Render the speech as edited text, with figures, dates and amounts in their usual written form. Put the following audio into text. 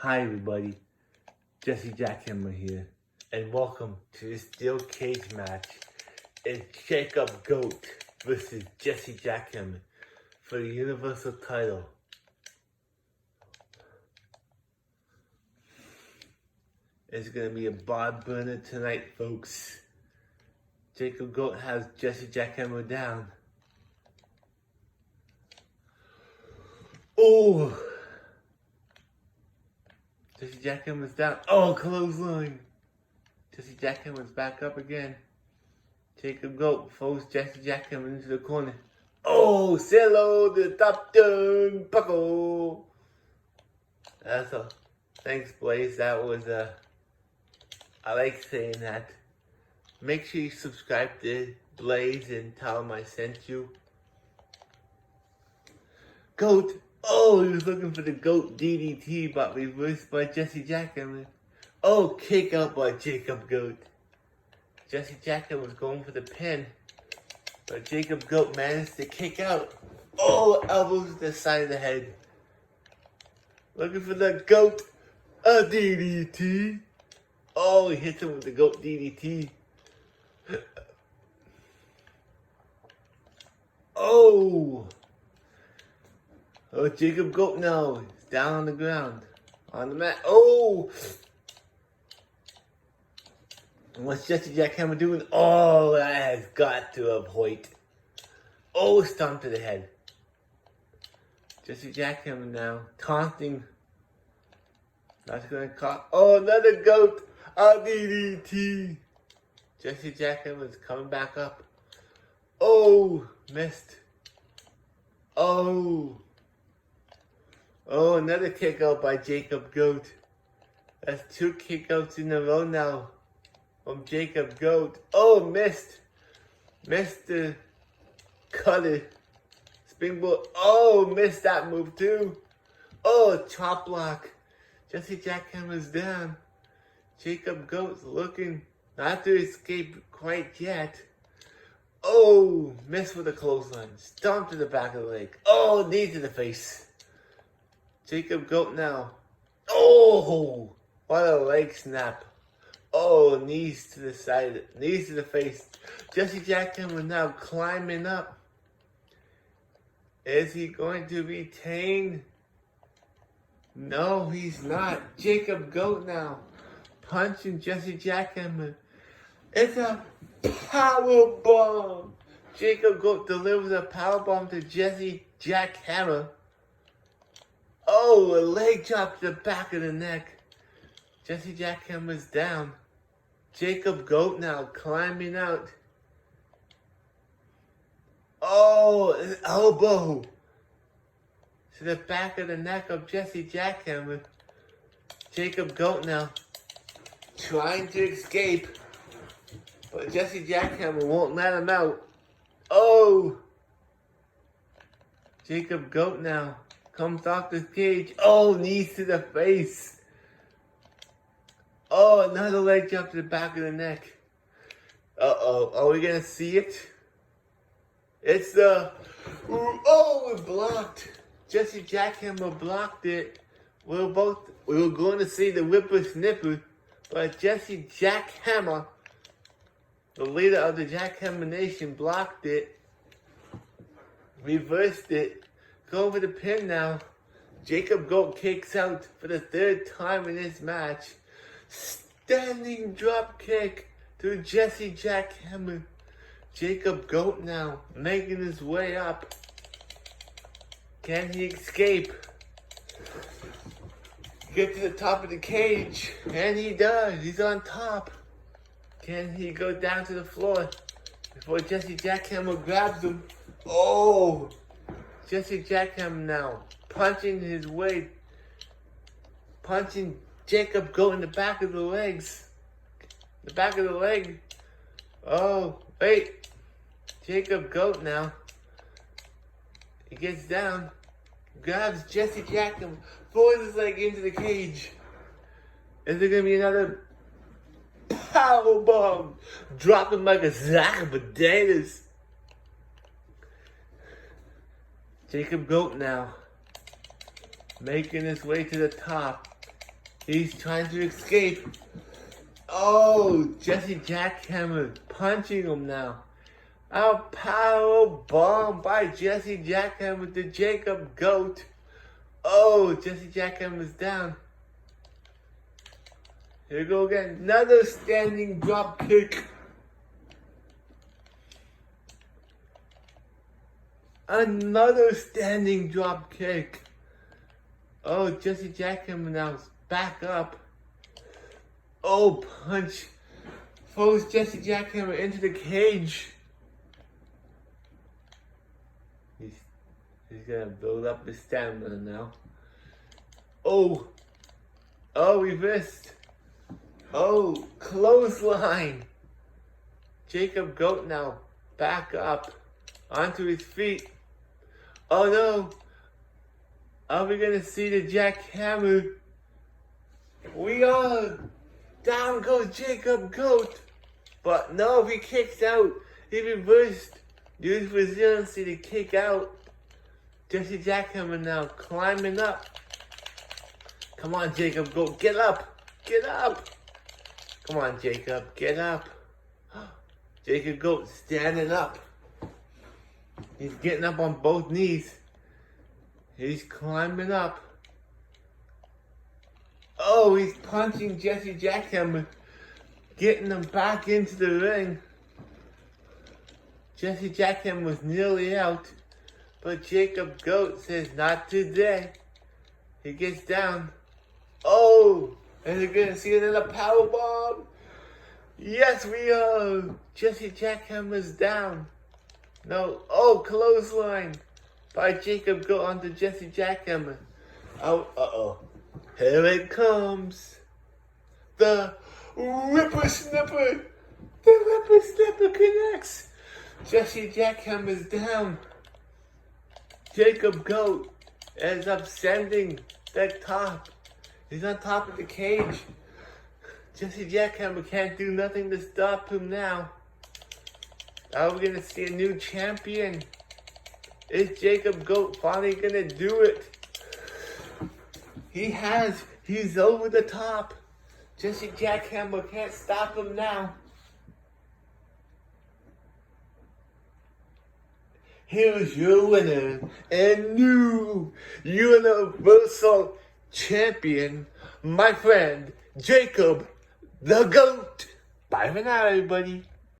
Hi everybody, Jesse Jackhammer here, and welcome to this steel cage match. It's Jacob Goat versus Jesse Jackhammer for the Universal title. It's gonna be a bar burner tonight, folks. Jacob Goat has Jesse Jackhammer down. Oh! Jesse Jackhammer's down. Oh, clothesline. Jesse Jackhammer's back up again. Jacob Goat throws Jesse Jackhammer into the corner. Oh, Cello, the top turn, buckle. That's all. Thanks, Blaze. That was, I like saying that. Make sure you subscribe to Blaze and tell him I sent you. Goat. Oh, he was looking for the Goat DDT, but reversed by Jesse Jackhammer. Oh, kick out by Jacob Goat. Jesse Jackhammer was going for the pin, but Jacob Goat managed to kick out. Oh, elbows to the side of the head. Looking for the Goat DDT. Oh, he hits him with the Goat DDT. Oh. Oh, Jacob Goat now. He's down on the ground. On the mat. Oh! And what's Jesse Jackhammer doing? Oh, that has got to have Hoyt. Oh, stomp to the head. Jesse Jackhammer now. Taunting. That's going to cost. Oh, another Goat. DDT. Jesse Jackhammer's coming back up. Oh, missed. Oh. Oh, another kick out by Jacob Goat. That's 2 kickouts in a row now from Jacob Goat. Oh, missed. Missed the cutter. Springboard. Oh, missed that move too. Oh, chop block. Jesse Jackhammer's down. Jacob Goat's looking not to escape quite yet. Oh, missed with a clothesline. Stomp to the back of the leg. Oh, knee to the face. Jacob Goat now. Oh, what a leg snap. Oh, knees to the side, knees to the face. Jesse Jackhammer now climbing up. Is he going to retain? No, he's not. Jacob Goat now punching Jesse Jackhammer. It's a power bomb. Jacob Goat delivers a power bomb to Jesse Jackhammer. Oh, a leg drop to the back of the neck. Jesse Jackhammer's down. Jacob Goat now climbing out. Oh, an elbow to the back of the neck of Jesse Jackhammer. Jacob Goat now trying to escape, but Jesse Jackhammer won't let him out. Oh, Jacob Goat now comes off the cage. Oh, knees to the face. Oh, another leg drop to the back of the neck. Uh-oh. Are we going to see it? It's the... Oh, it blocked. Jesse Jackhammer blocked it. We were going to see the whippersnipper, but Jesse Jackhammer, the leader of the Jackhammer Nation, blocked it. Reversed it. Go for the pin now. Jacob Goat kicks out for the 3rd time in this match. Standing drop kick to Jesse Jackhammer. Jacob Goat now making his way up. Can he escape? Get to the top of the cage. And he does. He's on top. Can he go down to the floor before Jesse Jackhammer grabs him? Oh! Jesse Jackhammer now punching his way, punching Jacob Goat in the back of the legs. The back of the leg. Oh, wait. Jacob Goat now. He gets down, grabs Jesse Jackhammer, throws his leg into the cage. Is there going to be another power bomb? Drop him like a sack of potatoes. Jacob Goat now making his way to the top. He's trying to escape. Oh, Jesse Jackhammer punching him now. A power bomb by Jesse Jackhammer to Jacob Goat. Oh, Jesse Jackhammer's down. Here we go again. Another standing drop kick. Another standing drop kick. Oh, Jesse Jackhammer now is back up. Oh, punch. Throws Jesse Jackhammer into the cage. He's gonna build up his stamina now. Oh, we missed. Oh, clothesline. Jacob Goat now back up onto his feet. Oh no. Are we gonna see the Jackhammer? We are. Down goes Jacob Goat. But no, he kicks out. He reversed. Used resiliency to kick out. Jesse Jackhammer now climbing up. Come on, Jacob Goat, get up. Get up. Come on, Jacob, get up. Jacob Goat standing up. He's getting up on both knees. He's climbing up. Oh, he's punching Jesse Jackhammer. Getting him back into the ring. Jesse Jackhammer was nearly out. But Jacob Goat says, not today. He gets down. Oh, and they're going to see another powerbomb. Yes, we are. Jesse Jackhammer's down. No, oh, clothesline by Jacob Goat onto Jesse Jackhammer. Oh, uh-oh. Here it comes. The Ripper Snipper. The Ripper Snipper connects. Jesse Jackhammer's down. Jacob Goat ends up sending the top. He's on top of the cage. Jesse Jackhammer can't do nothing to stop him now. Are we going to see a new champion? Is Jacob Goat finally going to do it? He has. He's over the top. Jesse Jackhammer can't stop him now. Here's your winner and new Universal Champion, my friend, Jacob the Goat. Bye for now, everybody.